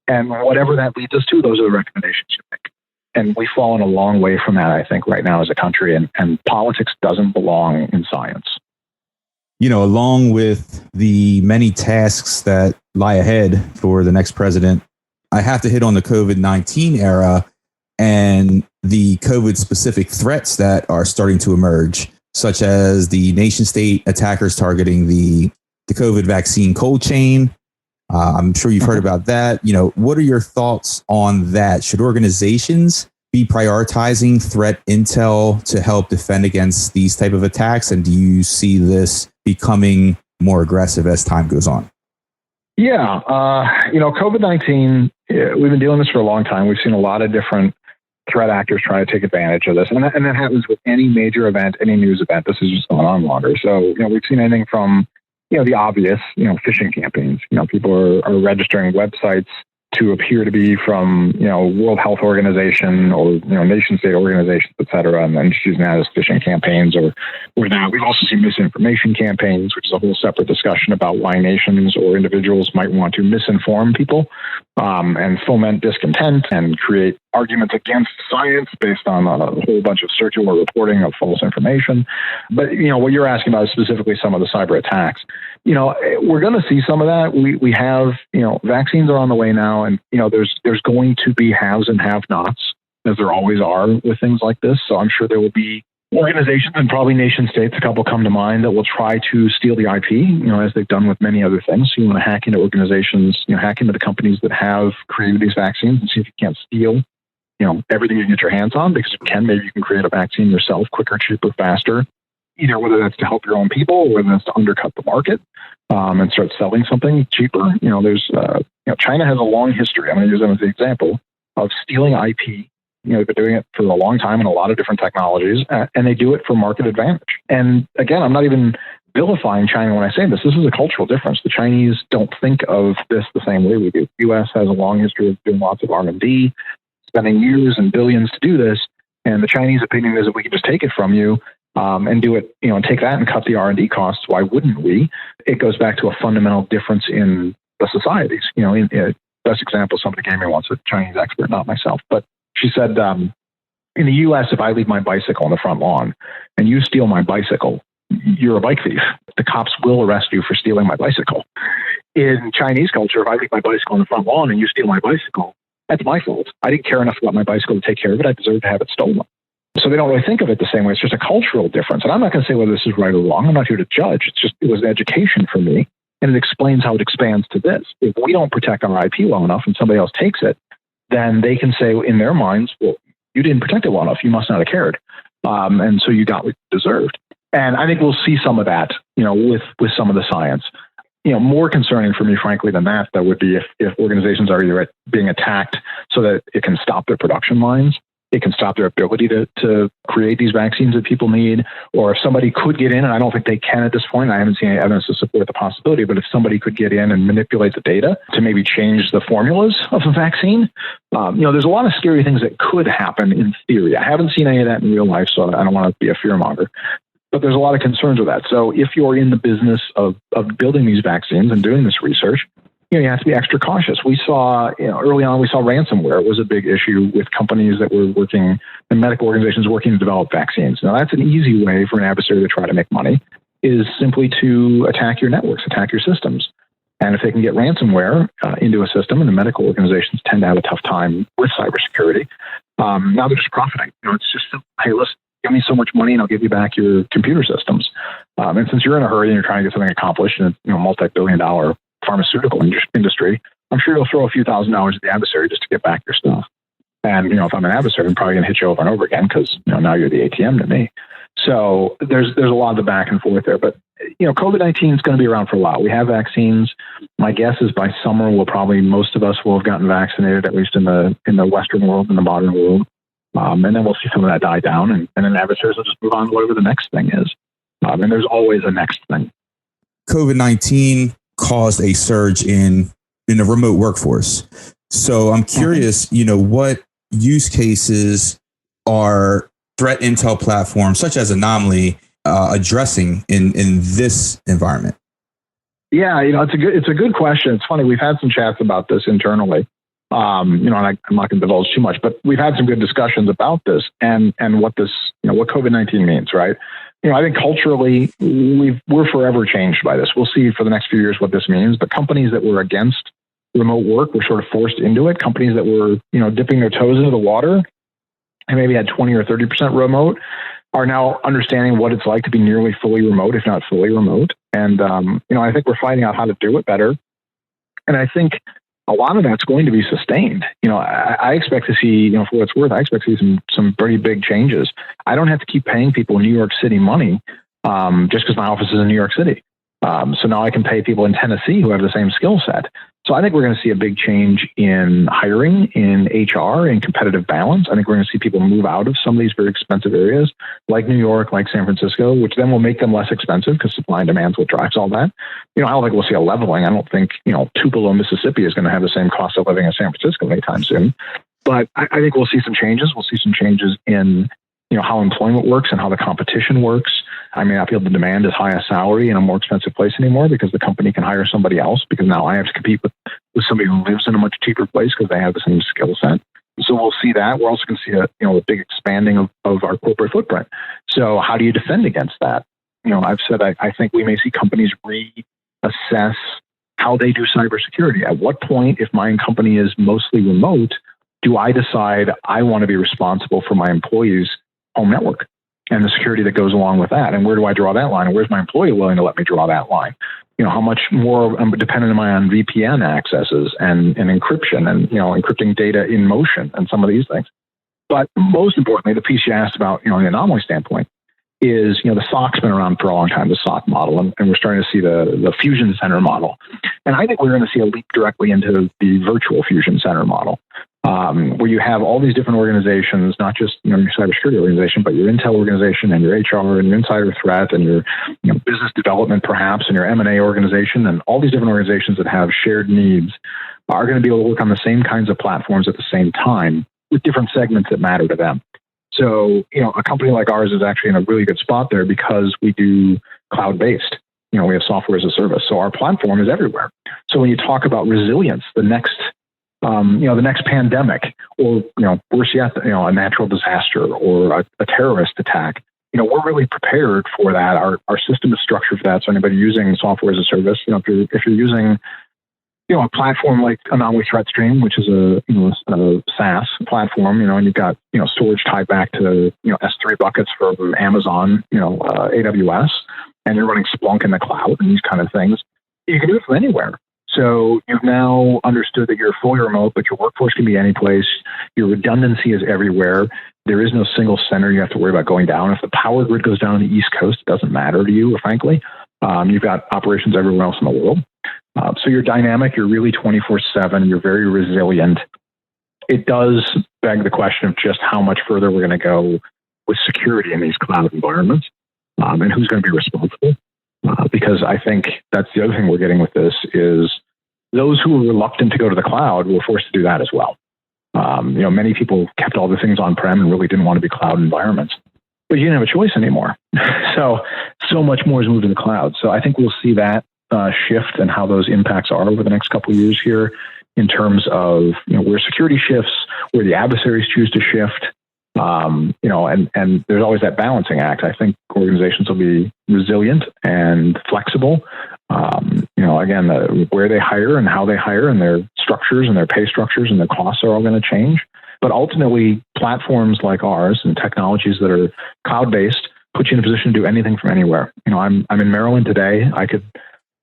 And whatever that leads us to, those are the recommendations you make. And we've fallen a long way from that, I think, right now as a country, and politics doesn't belong in science. Along with the many tasks that lie ahead for the next president, I have to hit on the COVID-19 era and the COVID-specific threats that are starting to emerge, such as the nation-state attackers targeting the COVID vaccine cold chain. I'm sure you've heard about that. What are your thoughts on that? Should organizations be prioritizing threat intel to help defend against these type of attacks? And do you see this becoming more aggressive as time goes on? Yeah. COVID-19, we've been dealing with this for a long time. We've seen a lot of different threat actors try to take advantage of this. And that happens with any major event, any news event. This has just gone on longer. So, we've seen anything from the obvious, phishing campaigns. People are registering websites to appear to be from, World Health Organization or, nation state organizations, et cetera, and then just using that as phishing campaigns or now we've also seen misinformation campaigns, which is a whole separate discussion about why nations or individuals might want to misinform people and foment discontent and create arguments against science based on a whole bunch of circular reporting of false information. But, what you're asking about is specifically some of the cyber attacks. We're going to see some of that. We have, vaccines are on the way now, and, there's going to be haves and have-nots, as there always are with things like this. So I'm sure there will be organizations and probably nation states, a couple come to mind, that will try to steal the IP, as they've done with many other things. So you want to hack into organizations, hack into the companies that have created these vaccines and see if you can't steal, everything you can get your hands on, because if you can, maybe you can create a vaccine yourself quicker, cheaper, faster, either whether that's to help your own people or whether that's to undercut the market and start selling something cheaper. There's, China has a long history. I'm going to use them as an example of stealing IP. They've been doing it for a long time in a lot of different technologies, and they do it for market advantage. And again, I'm not even vilifying China when I say this. This is a cultural difference. The Chinese don't think of this the same way we do. The U.S. has a long history of doing lots of R&D, spending years and billions to do this. And the Chinese opinion is if we could just take it from you and do it, and take that and cut the R&D costs, why wouldn't we? It goes back to a fundamental difference in the societies. Best example somebody gave me once, a Chinese expert, not myself, but she said, in the U.S., if I leave my bicycle on the front lawn and you steal my bicycle, you're a bike thief. The cops will arrest you for stealing my bicycle. In Chinese culture, if I leave my bicycle on the front lawn and you steal my bicycle, that's my fault. I didn't care enough about my bicycle to take care of it. I deserve to have it stolen. So they don't really think of it the same way. It's just a cultural difference. And I'm not going to say whether this is right or wrong. I'm not here to judge. It was an education for me. And it explains how it expands to this. If we don't protect our IP well enough and somebody else takes it, then they can say in their minds, well, you didn't protect it well enough. You must not have cared. And so you got what you deserved. And I think we'll see some of that, with some of the science. More concerning for me, frankly, than that would be if organizations are either being attacked so that it can stop their production lines, it can stop their ability to create these vaccines that people need, or if somebody could get in, and I don't think they can at this point, I haven't seen any evidence to support the possibility, but if somebody could get in and manipulate the data to maybe change the formulas of a vaccine, there's a lot of scary things that could happen in theory. I haven't seen any of that in real life, so I don't want to be a fearmonger. But there's a lot of concerns with that. So if you're in the business of building these vaccines and doing this research, you have to be extra cautious. We saw, early on, ransomware was a big issue with companies that were working, and medical organizations working to develop vaccines. Now, that's an easy way for an adversary to try to make money, is simply to attack your networks, attack your systems. And if they can get ransomware into a system, and the medical organizations tend to have a tough time with cybersecurity, now they're just profiting. It's just, hey, listen, give me so much money and I'll give you back your computer systems. And since you're in a hurry and you're trying to get something accomplished in a multi-billion-dollar pharmaceutical industry, I'm sure you'll throw a few $1,000s at the adversary just to get back your stuff. And, if I'm an adversary, I'm probably going to hit you over and over again because, now you're the ATM to me. So there's a lot of the back and forth there. But, COVID-19 is going to be around for a while. We have vaccines. My guess is by summer, most of us will have gotten vaccinated, at least in the Western world, in the modern world. And then we'll see some of that die down, and then adversaries will just move on to whatever the next thing is. And there's always a next thing. COVID-19 caused a surge in the remote workforce. So I'm curious, what use cases are threat intel platforms such as Anomaly addressing in this environment? Yeah, it's a good question. It's funny. We've had some chats about this internally. And I'm not going to divulge too much, but we've had some good discussions about this and what this, what COVID-19 means, right? I think culturally, we're forever changed by this. We'll see for the next few years what this means. But companies that were against remote work were sort of forced into it. Companies that were, dipping their toes into the water and maybe had 20 or 30% remote are now understanding what it's like to be nearly fully remote, if not fully remote. And, I think we're finding out how to do it better. And I think a lot of that's going to be sustained. I expect to see, for what it's worth, I expect to see some pretty big changes. I don't have to keep paying people in New York City money just because my office is in New York City. So now I can pay people in Tennessee who have the same skill set. So I think we're going to see a big change in hiring, in HR, in competitive balance. I think we're going to see people move out of some of these very expensive areas like New York, like San Francisco, which then will make them less expensive because supply and demand is what drives all that. I don't think we'll see a leveling. I don't think, Tupelo, Mississippi is going to have the same cost of living as San Francisco anytime soon. But I think we'll see some changes. We'll see some changes in how employment works and how the competition works. I may not be able to demand as high a salary in a more expensive place anymore because the company can hire somebody else, because now I have to compete with somebody who lives in a much cheaper place because they have the same skill set. So we'll see that. We're also going to see a big expanding of our corporate footprint. So how do you defend against that? I've said I think we may see companies reassess how they do cybersecurity. At what point, if my company is mostly remote, do I decide I want to be responsible for my employees' home network and the security that goes along with that? And where do I draw that line? And where's my employee willing to let me draw that line? How much more dependent am I on VPN accesses and encryption and, encrypting data in motion and some of these things? But most importantly, the piece you asked about, the Anomaly standpoint is, the SOC's been around for a long time, the SOC model, and we're starting to see the fusion center model. And I think we're going to see a leap directly into the virtual fusion center model. Where you have all these different organizations, not just your cybersecurity organization, but your intel organization and your HR and your insider threat and your business development perhaps and your M&A organization, and all these different organizations that have shared needs are going to be able to work on the same kinds of platforms at the same time with different segments that matter to them. So, a company like ours is actually in a really good spot there because we do cloud-based. We have software as a service. So our platform is everywhere. So when you talk about resilience, the next pandemic, or, worse yet, a natural disaster or a terrorist attack, we're really prepared for that. Our system is structured for that. So anybody using software as a service, if you're using, a platform like Anomaly Threat Stream, which is a SaaS platform, and you've got, storage tied back to, S3 buckets from Amazon, AWS, and you're running Splunk in the cloud and these kind of things, you can do it from anywhere. So you've now understood that you're fully remote, but your workforce can be any place. Your redundancy is everywhere. There is no single center you have to worry about going down. If the power grid goes down on the East Coast, it doesn't matter to you, frankly. You've got operations everywhere else in the world. So you're dynamic. You're really 24/7. You're very resilient. It does beg the question of just how much further we're going to go with security in these cloud environments, and who's going to be responsible. Because I think that's the other thing we're getting with this is those who were reluctant to go to the cloud were forced to do that as well. Many people kept all the things on-prem and really didn't want to be cloud environments, but you didn't have a choice anymore. So much more is moved to the cloud. So I think we'll see that shift and how those impacts are over the next couple of years here in terms of, where security shifts, where the adversaries choose to shift. And there's always that balancing act. I think organizations will be resilient and flexible. Again, where they hire and how they hire and their structures and their pay structures and their costs are all going to change. But ultimately, platforms like ours and technologies that are cloud-based put you in a position to do anything from anywhere. I'm in Maryland today. I could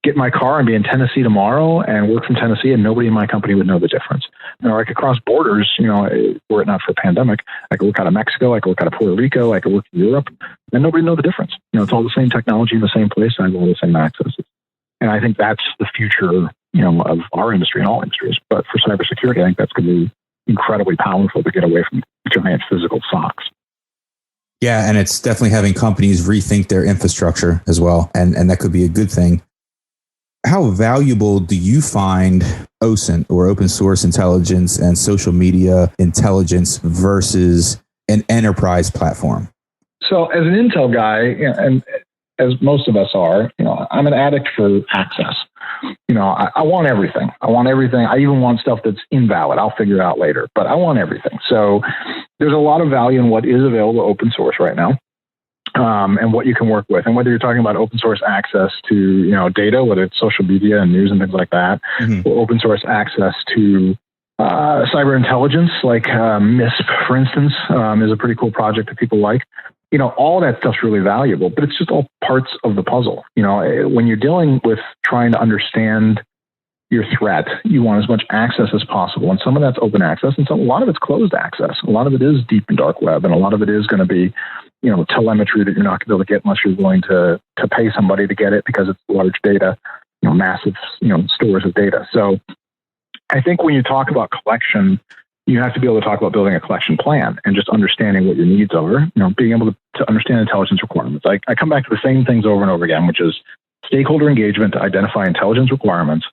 get in my car and be in Tennessee tomorrow and work from Tennessee, and nobody in my company would know the difference. Or I could cross borders, were it not for a pandemic. I could work out of Mexico, I could work out of Puerto Rico, I could work in Europe, and nobody would know the difference. It's all the same technology in the same place, and I have all the same accesses. And I think that's the future, of our industry and all industries. But for cybersecurity, I think that's going to be incredibly powerful to get away from giant physical SOCs. Yeah, and it's definitely having companies rethink their infrastructure as well, and that could be a good thing. How valuable do you find OSINT, or open source intelligence and social media intelligence, versus an enterprise platform? So as an Intel guy, and as most of us are, I'm an addict for access. I want everything. I want everything. I even want stuff that's invalid. I'll figure it out later, but I want everything. So there's a lot of value in what is available open source right now. And what you can work with, and whether you're talking about open source access to data, whether it's social media and news and things like that, or open source access to cyber intelligence, like MISP, for instance, is a pretty cool project that people like. All that stuff's really valuable, but it's just all parts of the puzzle. When you're dealing with trying to understand your threat, you want as much access as possible, and some of that's open access, and a lot of it's closed access. A lot of it is deep and dark web, and a lot of it is going to be telemetry that you're not going to be able to get unless you're willing to pay somebody to get it because it's large data, massive, stores of data. So I think when you talk about collection, you have to be able to talk about building a collection plan and just understanding what your needs are, being able to understand intelligence requirements. I come back to the same things over and over again, which is stakeholder engagement to identify intelligence requirements.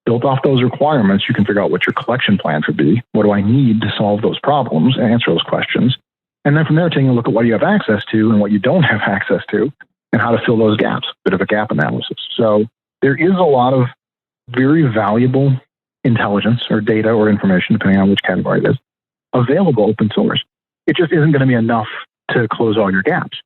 Built off those requirements, you can figure out what your collection plan should be. What do I need to solve those problems and answer those questions? And then from there, taking a look at what you have access to and what you don't have access to and how to fill those gaps, a bit of a gap analysis. So there is a lot of very valuable intelligence or data or information, depending on which category it is, available open source. It just isn't going to be enough to close all your gaps.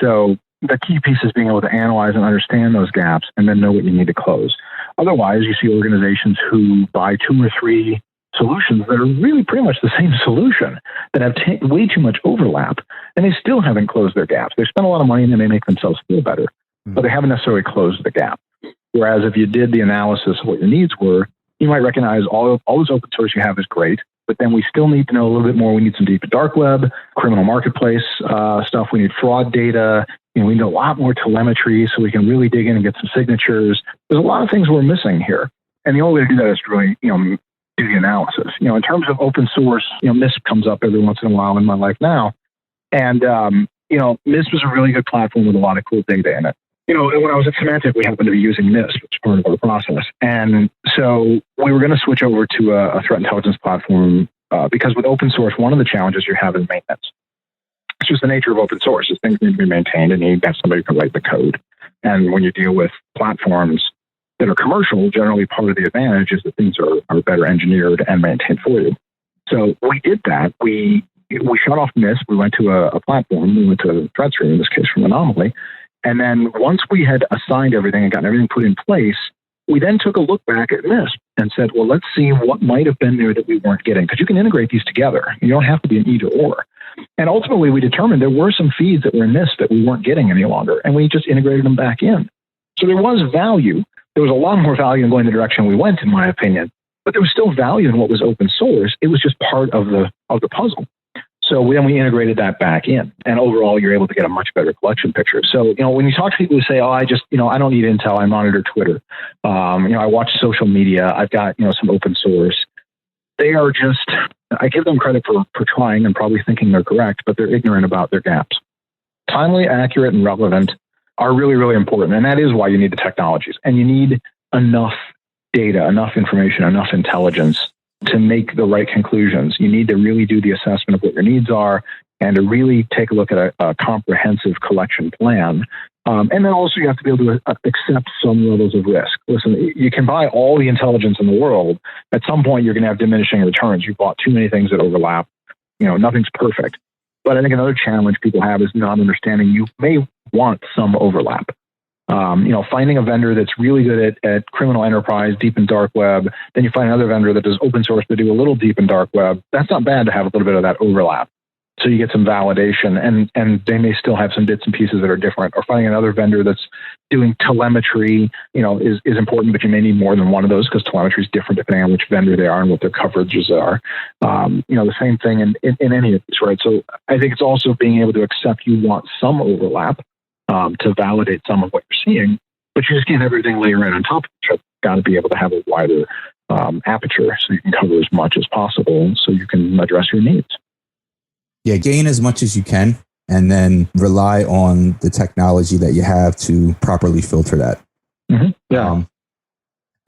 So the key piece is being able to analyze and understand those gaps and then know what you need to close. Otherwise, you see organizations who buy 2 or 3 solutions that are really pretty much the same solution that have way too much overlap, and they still haven't closed their gaps. They spend a lot of money and they may make themselves feel better, but they haven't necessarily closed the gap. Whereas if you did the analysis of what your needs were, you might recognize all this open source you have is great, but then we still need to know a little bit more. We need some deep and dark web, criminal marketplace stuff. We need fraud data. We need a lot more telemetry so we can really dig in and get some signatures. There's a lot of things we're missing here. And the only way to do that is to really, do the analysis. In terms of open source, MISP comes up every once in a while in my life now. And, MISP is a really good platform with a lot of cool data in it. And when I was at Symantec, we happened to be using MISP as part of our process. And so we were going to switch over to a threat intelligence platform because with open source, one of the challenges you have is maintenance. It's just the nature of open source is things need to be maintained and you need to have somebody who can write the code. And when you deal with platforms that are commercial, generally part of the advantage is that things are better engineered and maintained for you. So we did that. We shut off MISP. We went to a platform. We went to ThreatStream, in this case from Anomaly. And then once we had assigned everything and gotten everything put in place, we then took a look back at MISP and said, well, let's see what might have been there that we weren't getting. Because you can integrate these together. You don't have to be an either or. And ultimately, we determined there were some feeds that were in MISP that we weren't getting any longer. And we just integrated them back in. So there was value. There was a lot more value in going the direction we went, in my opinion. But there was still value in what was open source. It was just part of the puzzle. So then we integrated that back in, and overall, you're able to get a much better collection picture. So, when you talk to people who say, "Oh, I don't need intel. I monitor Twitter. I watch social media. I've got, some open source." They are just, I give them credit for trying and probably thinking they're correct, but they're ignorant about their gaps. Timely, accurate, and relevant are really, really important, and that is why you need the technologies, and you need enough data, enough information, enough intelligence to make the right conclusions. You need to really do the assessment of what your needs are and to really take a look at a comprehensive collection plan. And then also you have to be able to accept some levels of risk. Listen, you can buy all the intelligence in the world. At some point, you're going to have diminishing returns. You've bought too many things that overlap. Nothing's perfect. But I think another challenge people have is not understanding you may want some overlap. Finding a vendor that's really good at criminal enterprise, deep and dark web, then you find another vendor that does open source to do a little deep and dark web. That's not bad to have a little bit of that overlap. So you get some validation and they may still have some bits and pieces that are different. Or finding another vendor that's doing telemetry, is important, but you may need more than one of those because telemetry is different depending on which vendor they are and what their coverages are. The same thing in any of these, right? So I think it's also being able to accept you want some overlap to validate some of what you're seeing, but you just can't have everything layer in on top of each other. You've got to be able to have a wider aperture so you can cover as much as possible so you can address your needs. Yeah, gain as much as you can and then rely on the technology that you have to properly filter that. Mm-hmm. Yeah.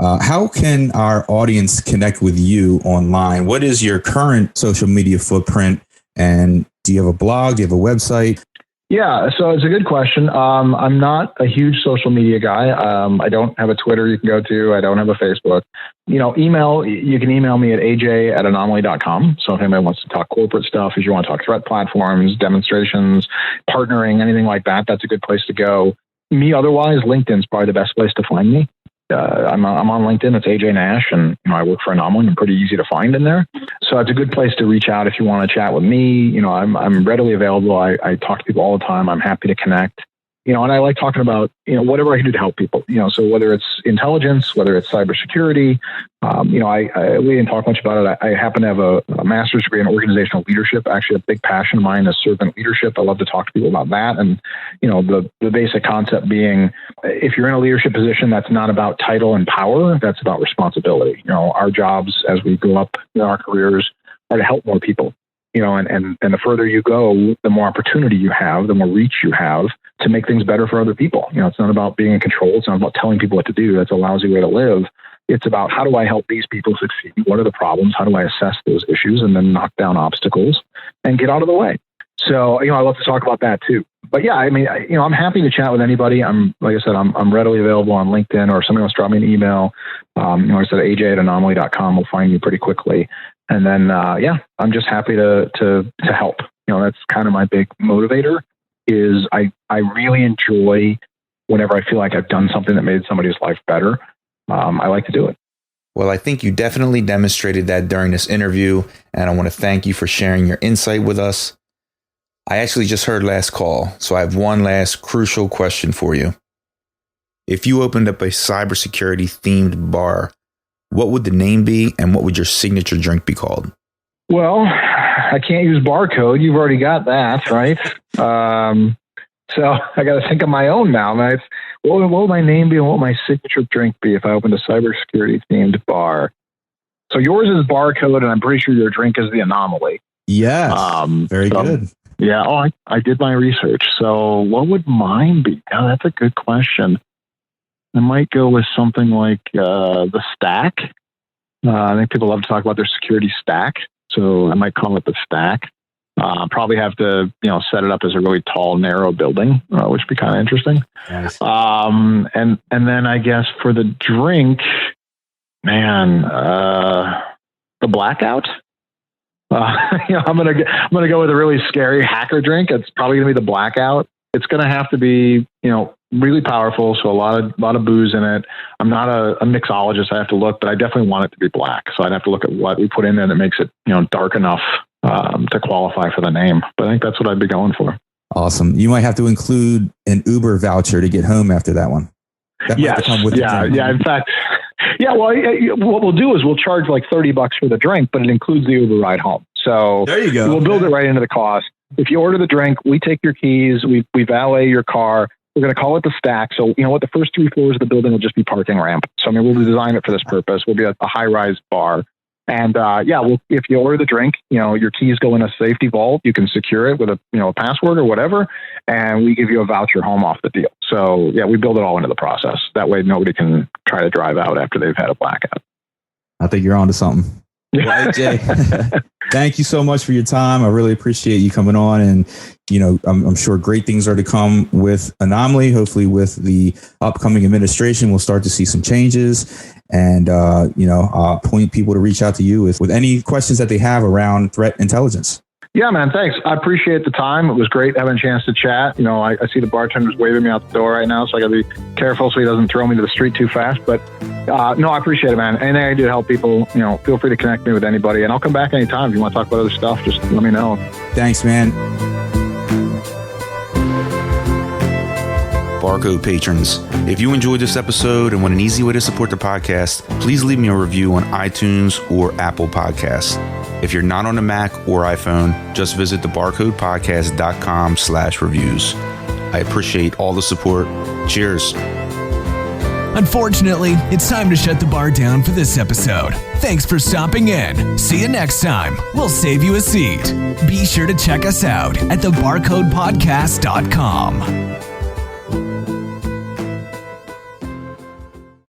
How can our audience connect with you online? What is your current social media footprint? And do you have a blog? Do you have a website? Yeah, so it's a good question. I'm not a huge social media guy. I don't have a Twitter you can go to. I don't have a Facebook. You can email me at aj@anomaly.com. So if anybody wants to talk corporate stuff, if you want to talk threat platforms, demonstrations, partnering, anything like that, that's a good place to go. Me, otherwise, LinkedIn's probably the best place to find me. I'm on LinkedIn. It's AJ Nash, and I work for Anomaly. I'm pretty easy to find in there. So it's a good place to reach out if you want to chat with me. I'm readily available. I talk to people all the time. I'm happy to connect. and I like talking about, whatever I can do to help people, so whether it's intelligence, whether it's cybersecurity, we didn't talk much about it. I happen to have a master's degree in organizational leadership. Actually, a big passion of mine is servant leadership. I love to talk to people about that. And, the basic concept being, if you're in a leadership position, that's not about title and power, that's about responsibility. Our jobs as we go up in our careers are to help more people. And the further you go, the more opportunity you have, the more reach you have to make things better for other people. It's not about being in control. It's not about telling people what to do. That's a lousy way to live. It's about, how do I help these people succeed? What are the problems? How do I assess those issues and then knock down obstacles and get out of the way? So, I love to talk about that too. But yeah, I'm happy to chat with anybody. Like I said, I'm readily available on LinkedIn, or somebody wants to drop me an email. I said aj@anomaly.com will find me pretty quickly. And then, I'm just happy to help. That's kind of my big motivator. Is I really enjoy whenever I feel like I've done something that made somebody's life better. I like to do it. Well, I think you definitely demonstrated that during this interview, and I want to thank you for sharing your insight with us. I actually just heard last call, so I have one last crucial question for you. If you opened up a cybersecurity themed bar, what would the name be, and what would your signature drink be called? Well, I can't use barcode. You've already got that, right? So I got to think of my own now. What would my name be, and what would my signature drink be if I opened a cybersecurity themed bar? So yours is barcode, and I'm pretty sure your drink is the Anomaly. Yeah, very good. Yeah, I did my research. So what would mine be? Oh, that's a good question. I might go with something like the Stack. I think people love to talk about their security stack, so I might call it the Stack. Probably have to, set it up as a really tall, narrow building, which would be kind of interesting. Nice. And then I guess for the drink, the Blackout. I'm gonna go with a really scary hacker drink. It's probably gonna be the Blackout. It's gonna have to be, really powerful. So a lot of booze in it. I'm not a mixologist. I have to look, but I definitely want it to be black. So I'd have to look at what we put in there that makes it, dark enough to qualify for the name. But I think that's what I'd be going for. Awesome. You might have to include an Uber voucher to get home after that one. Yes. Yeah. In fact, what we'll do is we'll charge like $30 for the drink, but it includes the Uber ride home. So there you go. We'll build it right into the cost. If you order the drink, we take your keys, we valet your car. We're going to call it the Stack. So, the first 3 floors of the building will just be parking ramp. So, we'll design it for this purpose. We'll be a high-rise bar. And, if you order the drink, your keys go in a safety vault. You can secure it with a password or whatever. And we give you a voucher home off the deal. So, we build it all into the process. That way, nobody can try to drive out after they've had a blackout. I think you're onto something. Well, AJ, thank you so much for your time. I really appreciate you coming on, and I'm sure great things are to come with Anomaly. Hopefully, with the upcoming administration, we'll start to see some changes, and point people to reach out to you with any questions that they have around threat intelligence. Yeah, man. Thanks. I appreciate the time. It was great having a chance to chat. I see the bartender's waving me out the door right now, so I got to be careful so he doesn't throw me to the street too fast. But no, I appreciate it, man. Anything I do to help people, feel free to connect me with anybody, and I'll come back anytime. If you want to talk about other stuff, just let me know. Thanks, man. Barcode patrons, if you enjoyed this episode and want an easy way to support the podcast, please leave me a review on iTunes or Apple Podcasts. If you're not on a Mac or iPhone, just visit thebarcodepodcast.com/reviews. I appreciate all the support. Cheers. Unfortunately, it's time to shut the bar down for this episode. Thanks for stopping in. See you next time. We'll save you a seat. Be sure to check us out at thebarcodepodcast.com.